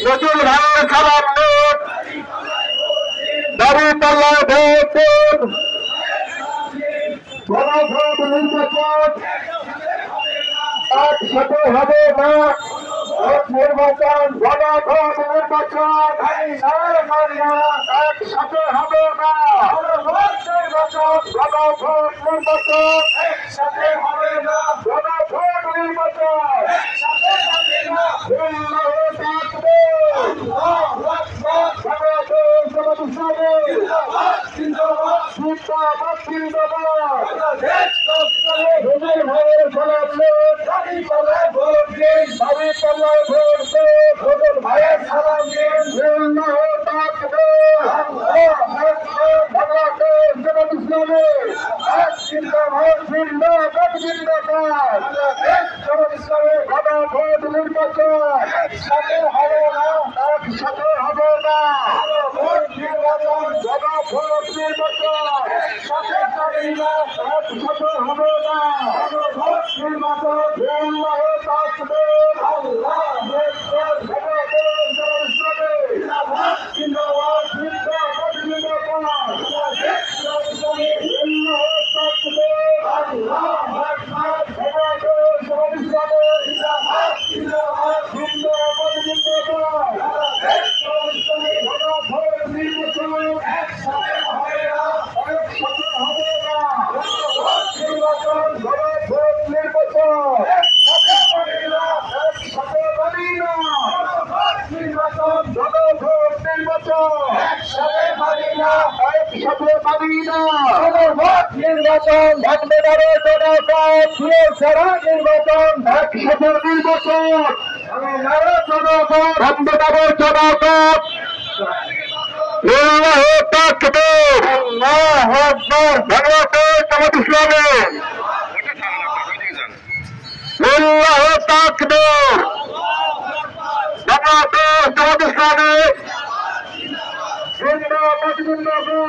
নজরুল ভাইয়ের সালাম note দাঁড়িপাল্লায় vote দিন। গণভোট নির্বাচন একসাথে হবে না। ভোট নির্বাচন গণভোট নির্বাচন একসাথে হবে না। গণভোট নির্বাচন গণভোট নির্বাচন একসাথে হবে না। গণভোট নির্বাচন একসাথে হবে না। নির্বাচন থাকবে না রে জনগণ ছাড়া নির্বাচন একসাথে নির্বাচন জনগণ থাকবে না রে জনগণ। আল্লাহু আকবার বাংলাদেশ জামাত ইসলামী আল্লাহু তাকবীর বাংলাদেশ জামাত ইসলামী জিন্দাবাদ জিন্দাবাদ।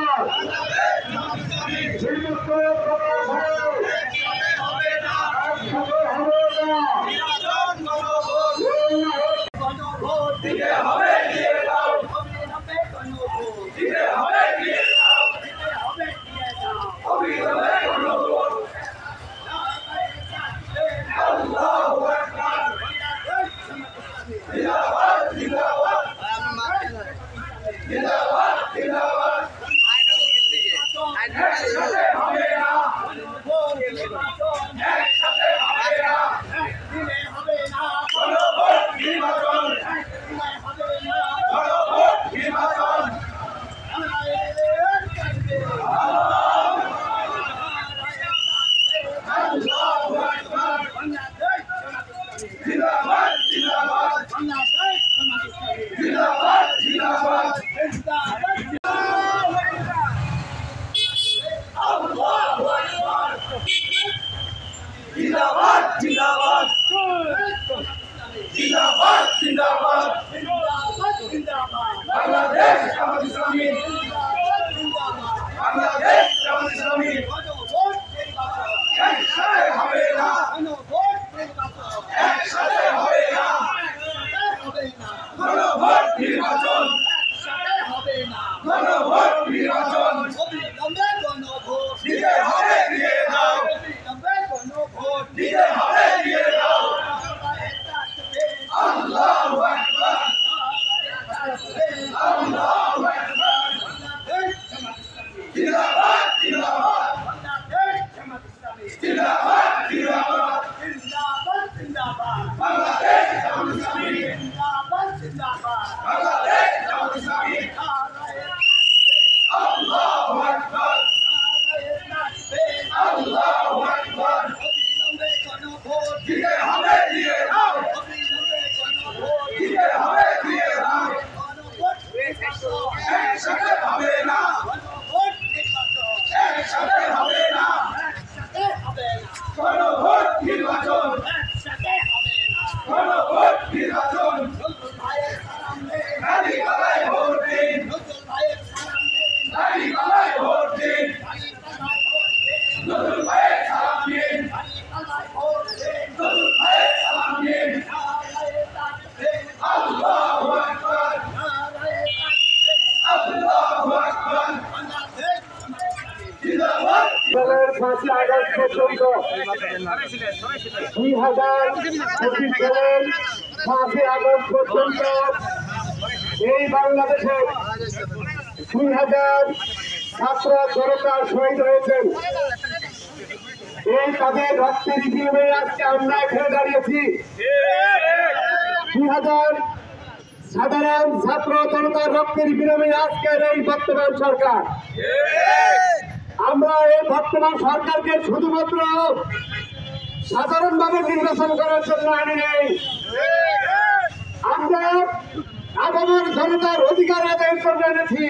Allah পর্যন্ত 2025 সালের 5ই আগস্ট পর্যন্ত এই বাংলাদেশে 2000 ছাত্র জনতা শহীদ হয়েছেন। এই তাদের রক্তের বিনিময়ে আজকে আমরা এখানে দাঁড়িয়েছি। 2000 সাধারণ ছাত্র জনতার রক্তের বিনিময়ে আজকের এই বর্তমান সরকার। আমরা এই বর্তমান সরকারকে শুধুমাত্র সাধারণভাবে নির্বাচন করার জন্য আনি নেই, আমরা আপামর জনতার অধিকার আদায়ের জন্য এনেছি।